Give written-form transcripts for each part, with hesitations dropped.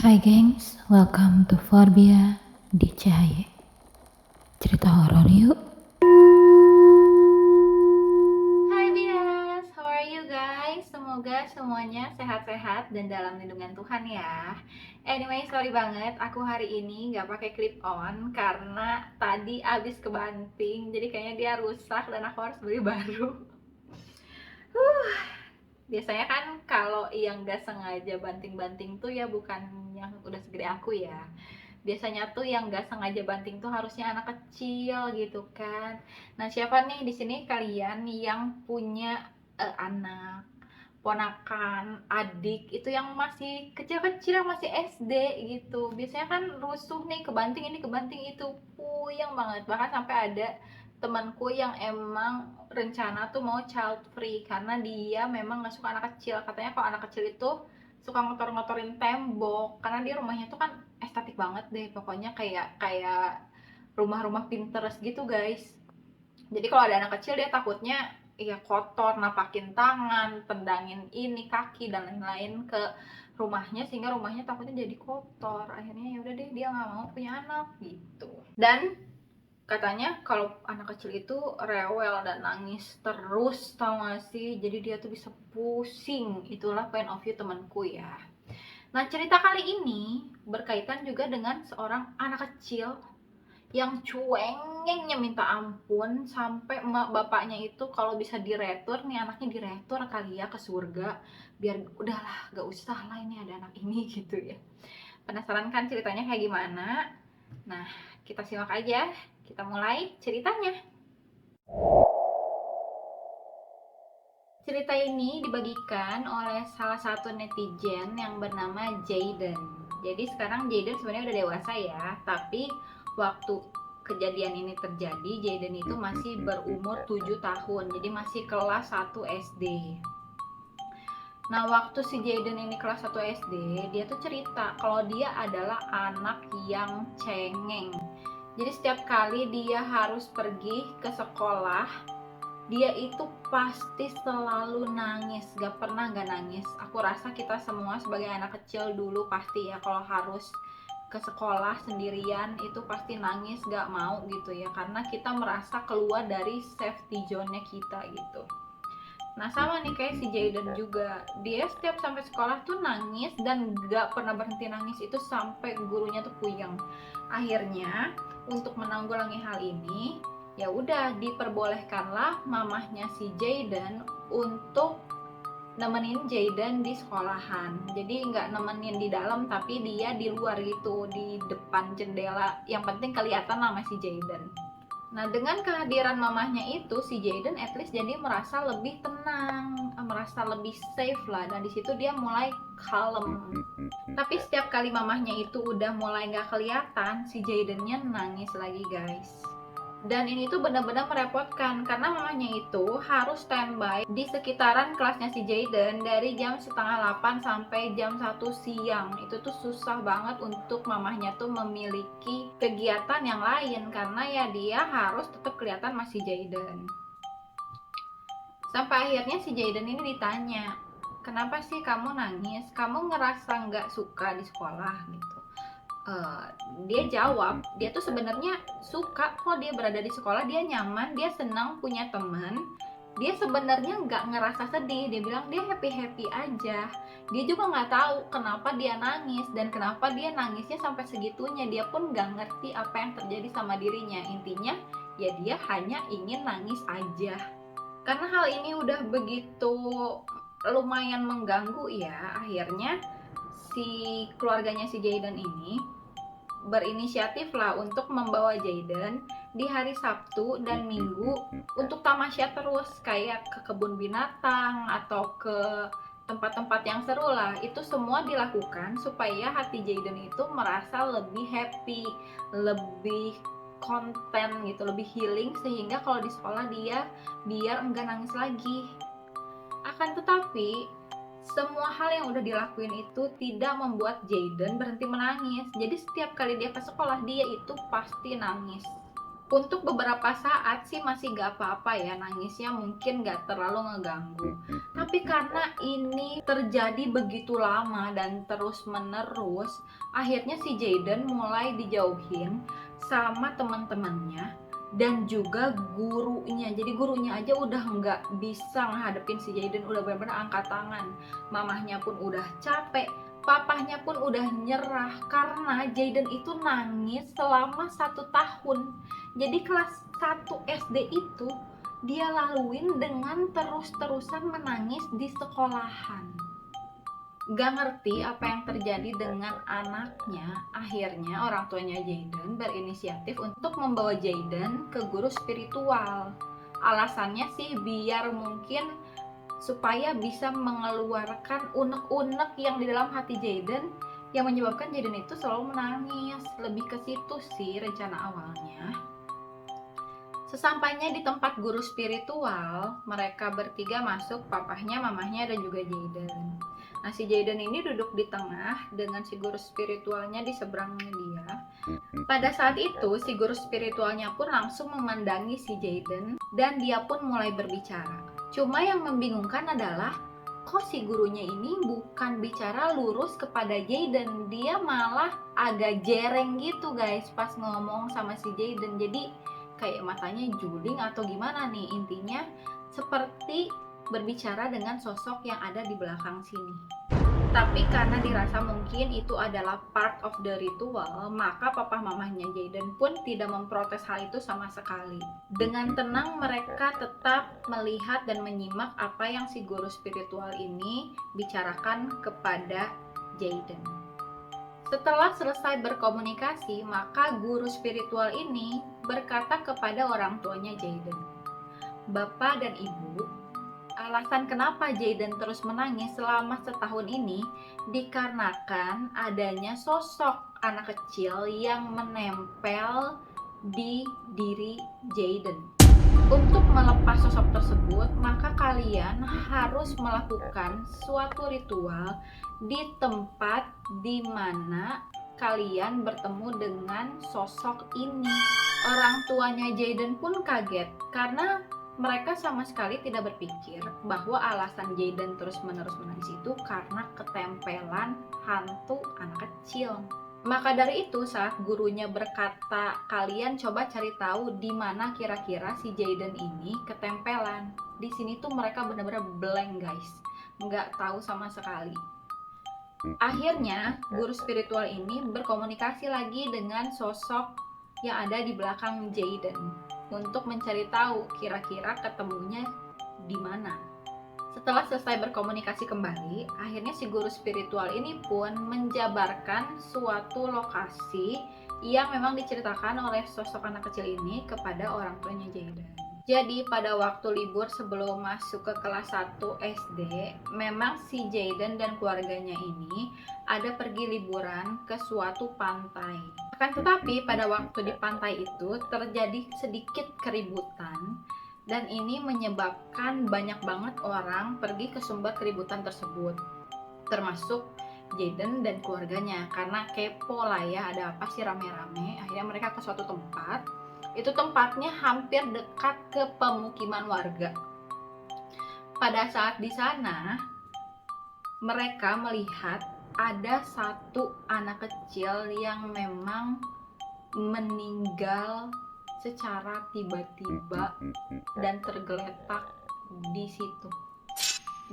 Hai gengs, welcome to Forbia di Cahaya. Cerita horor yuk. Hai Bias, how are you guys? Semoga semuanya sehat-sehat dan dalam lindungan Tuhan ya. Anyway, sorry banget aku hari ini nggak pakai clip on karena tadi abis kebanting, jadi kayaknya dia rusak dan aku harus beli baru. Biasanya kan kalau yang nggak sengaja banting-banting tuh ya bukan yang udah segede aku ya. Biasanya tuh yang nggak sengaja banting tuh harusnya anak kecil gitu kan. Nah, siapa nih di sini kalian yang punya anak, ponakan, adik itu yang masih kecil-kecil, yang masih SD gitu? Biasanya kan rusuh nih, kebanting ini kebanting itu, puyeng banget. Bahkan sampai ada temanku yang emang rencana tuh mau child free karena dia memang nggak suka anak kecil. Katanya kalau anak kecil itu suka ngotor-ngotorin tembok, karena dia rumahnya tuh kan estetik banget deh, pokoknya kayak kayak rumah-rumah Pinterest gitu guys. Jadi kalau ada anak kecil dia takutnya ya kotor, napakin tangan, tendangin ini kaki dan lain-lain ke rumahnya, sehingga rumahnya takutnya jadi kotor. Akhirnya ya udah deh, dia nggak mau punya anak gitu. Dan katanya kalau anak kecil itu rewel dan nangis terus, tau gak sih? Jadi dia tuh bisa pusing. Itulah point of view temanku ya. Nah, cerita kali ini berkaitan juga dengan seorang anak kecil yang cuengnya minta ampun, sampai emak bapaknya itu kalau bisa diretur nih anaknya, diretur kali ya ke surga, biar udahlah gak usah lah ini ada anak ini gitu ya. Penasaran kan ceritanya kayak gimana? Nah, kita simak aja, kita mulai ceritanya. Cerita ini dibagikan oleh salah satu netizen yang bernama Jayden. Jadi sekarang Jayden sebenarnya udah dewasa ya, tapi waktu kejadian ini terjadi, Jayden itu masih berumur 7 tahun, jadi masih kelas 1 SD. Nah, waktu si Jayden ini kelas 1 SD, dia tuh cerita kalau dia adalah anak yang cengeng. Jadi setiap kali dia harus pergi ke sekolah, dia itu pasti selalu nangis, gak pernah gak nangis. Aku rasa kita semua sebagai anak kecil dulu pasti ya, kalau harus ke sekolah sendirian itu pasti nangis, gak mau gitu ya, karena kita merasa keluar dari safety zone-nya kita gitu. Nah, sama nih kayak si Jayden juga, dia setiap sampai sekolah tuh nangis dan gak pernah berhenti nangis itu sampai gurunya tuh puyeng. Akhirnya untuk menanggulangi hal ini, ya udah diperbolehkanlah mamahnya si Jayden untuk nemenin Jayden di sekolahan. Jadi nggak nemenin di dalam, tapi dia di luar gitu, di depan jendela, yang penting kelihatan nama si Jayden. Nah, dengan kehadiran mamahnya itu, si Jayden at least jadi merasa lebih tenang, merasa lebih safe lah, dan disitu dia mulai kalem. Tapi setiap kali mamahnya itu udah mulai nggak kelihatan, si Jaydennya nangis lagi guys. Dan ini tuh benar-benar merepotkan karena mamahnya itu harus standby di sekitaran kelasnya si Jayden dari jam setengah 8 sampai jam 1 siang. Itu tuh susah banget untuk mamahnya tuh memiliki kegiatan yang lain karena ya dia harus tetap kelihatan masih Jayden. Sampai akhirnya si Jayden ini ditanya, kenapa sih kamu nangis? Kamu ngerasa nggak suka di sekolah gitu? Dia jawab, dia tuh sebenarnya suka kok dia berada di sekolah, dia nyaman, dia senang punya teman, dia sebenarnya nggak ngerasa sedih, dia bilang dia happy happy aja. Dia juga nggak tahu kenapa dia nangis dan kenapa dia nangisnya sampai segitunya, dia pun nggak ngerti apa yang terjadi sama dirinya. Intinya ya dia hanya ingin nangis aja. Karena hal ini udah begitu lumayan mengganggu ya, akhirnya si keluarganya si Jayden ini berinisiatif lah untuk membawa Jayden di hari Sabtu dan Minggu untuk tamasya terus, kayak ke kebun binatang atau ke tempat-tempat yang seru lah. Itu semua dilakukan supaya hati Jayden itu merasa lebih happy, lebih konten gitu, lebih healing, sehingga kalau di sekolah dia biar enggak nangis lagi. Akan tetapi semua hal yang udah dilakuin itu tidak membuat Jayden berhenti menangis. Jadi setiap kali dia ke sekolah, dia itu pasti nangis. Untuk beberapa saat sih masih gak apa-apa ya, nangisnya mungkin gak terlalu ngeganggu. Tapi karena ini terjadi begitu lama dan terus menerus, akhirnya si Jayden mulai dijauhin sama teman-temannya dan juga gurunya. Jadi gurunya aja udah nggak bisa ngadepin si Jayden, udah benar-benar angkat tangan. Mamahnya pun udah capek, papahnya pun udah nyerah karena Jayden itu nangis selama 1 tahun. Jadi kelas 1 SD itu dia laluin dengan terus-terusan menangis di sekolahan. Gak ngerti apa yang terjadi dengan anaknya. Akhirnya orang tuanya Jayden berinisiatif untuk membawa Jayden ke guru spiritual. Alasannya sih biar mungkin supaya bisa mengeluarkan unek-unek yang di dalam hati Jayden yang menyebabkan Jayden itu selalu menangis. Lebih ke situ sih rencana awalnya. Sesampainya di tempat guru spiritual, mereka bertiga masuk, papahnya, mamahnya, dan juga Jayden. Nah, si Jayden ini duduk di tengah dengan si guru spiritualnya di seberangnya dia. Pada saat itu, si guru spiritualnya pun langsung memandangi si Jayden dan dia pun mulai berbicara. Cuma yang membingungkan adalah kok si gurunya ini bukan bicara lurus kepada Jayden, dia malah agak jereng gitu guys pas ngomong sama si Jayden. Jadi kayak matanya juling atau gimana nih, intinya seperti berbicara dengan sosok yang ada di belakang sini. Tapi karena dirasa mungkin itu adalah part of the ritual, maka papa mamahnya Jayden pun tidak memprotes hal itu sama sekali. Dengan tenang mereka tetap melihat dan menyimak apa yang si guru spiritual ini bicarakan kepada Jayden. Setelah selesai berkomunikasi, maka guru spiritual ini berkata kepada orang tuanya Jayden, "Bapak dan Ibu, alasan kenapa Jayden terus menangis selama setahun ini dikarenakan adanya sosok anak kecil yang menempel di diri Jayden. Untuk melepas sosok tersebut, maka kalian harus melakukan suatu ritual di tempat di mana kalian bertemu dengan sosok ini." Orang tuanya Jayden pun kaget karena mereka sama sekali tidak berpikir bahwa alasan Jayden terus-menerus menangis itu karena ketempelan hantu anak kecil. Maka dari itu saat gurunya berkata, "Kalian coba cari tahu di mana kira-kira si Jayden ini ketempelan." Di sini tuh mereka benar-benar blank guys, nggak tahu sama sekali. Akhirnya guru spiritual ini berkomunikasi lagi dengan sosok yang ada di belakang Jayden untuk mencari tahu kira-kira ketemunya di mana. Setelah selesai berkomunikasi kembali, akhirnya si guru spiritual ini pun menjabarkan suatu lokasi yang memang diceritakan oleh sosok anak kecil ini kepada orang tuanya Jayden. Jadi pada waktu libur sebelum masuk ke kelas 1 SD, memang si Jayden dan keluarganya ini ada pergi liburan ke suatu pantai. Akan tetapi pada waktu di pantai itu terjadi sedikit keributan dan ini menyebabkan banyak banget orang pergi ke sumber keributan tersebut, termasuk Jayden dan keluarganya, karena kepo lah ya, ada apa sih rame-rame. Akhirnya mereka ke suatu tempat, itu tempatnya hampir dekat ke pemukiman warga. Pada saat di sana, mereka melihat ada satu anak kecil yang memang meninggal secara tiba-tiba dan tergeletak di situ.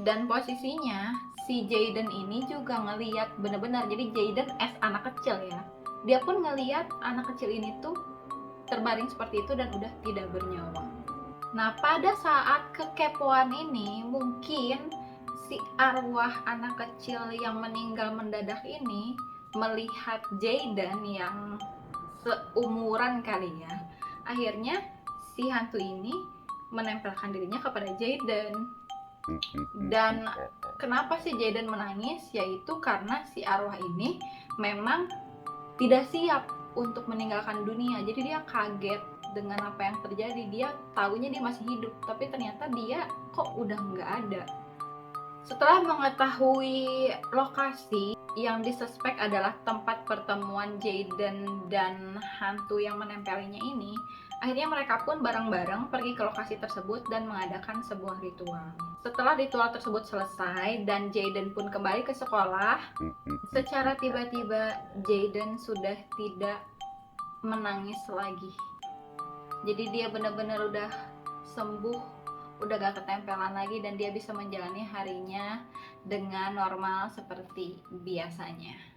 Dan posisinya si Jayden ini juga ngeliat bener-bener, jadi Jayden as anak kecil ya, dia pun ngeliat anak kecil ini tuh terbaring seperti itu dan udah tidak bernyawa. Nah pada saat kekepoan ini mungkin si arwah anak kecil yang meninggal mendadak ini melihat Jayden yang seumuran kali ya. Akhirnya si hantu ini menempelkan dirinya kepada Jayden. Dan kenapa si Jayden menangis? Yaitu karena si arwah ini memang tidak siap untuk meninggalkan dunia. Jadi dia kaget dengan apa yang terjadi. Dia taunya dia masih hidup, tapi ternyata dia kok udah nggak ada. Setelah mengetahui lokasi yang disuspek adalah tempat pertemuan Jayden dan hantu yang menempelinya ini, Akhirnya mereka pun bareng-bareng pergi ke lokasi tersebut dan mengadakan sebuah ritual. Setelah ritual tersebut selesai dan Jaden pun kembali ke sekolah, secara tiba-tiba Jaden sudah tidak menangis lagi. Jadi dia benar-benar udah sembuh, udah gak ketempelan lagi dan dia bisa menjalani harinya dengan normal seperti biasanya.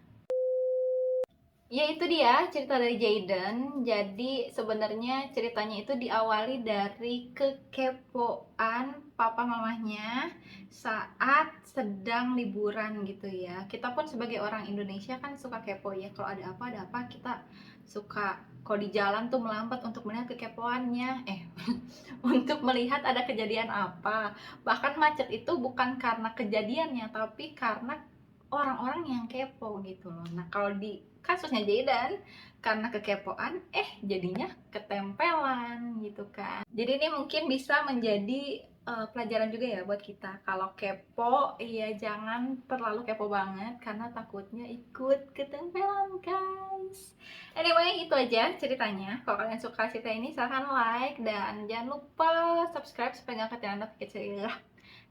Ya itu dia cerita dari Jaden. Jadi sebenarnya ceritanya itu diawali dari kekepoan papa mamahnya saat sedang liburan gitu ya. Kita pun sebagai orang Indonesia kan suka kepo ya. Kalau ada apa kita suka kalau di jalan tuh melambat untuk melihat kekepoannya. Untuk melihat ada kejadian apa. Bahkan macet itu bukan karena kejadiannya tapi karena orang-orang yang kepo gitu loh. Nah kalau di kasusnya Jaden karena kekepoan jadinya ketempelan gitu kan. Jadi ini mungkin bisa menjadi pelajaran juga ya buat kita. Kalau kepo ya jangan terlalu kepo banget karena takutnya ikut ketempelan guys. Anyway itu aja ceritanya. Kalau kalian suka cerita ini silahkan like dan jangan lupa subscribe supaya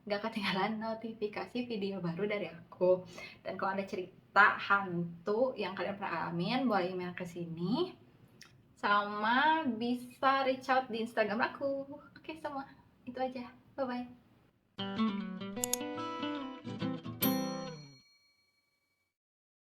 gak ketinggalan notifikasi video baru dari aku. Dan kalau ada cerita hantu yang kalian pernah alamin boleh email ke sini sama bisa reach out di Instagram aku. Oke semua itu aja, bye bye.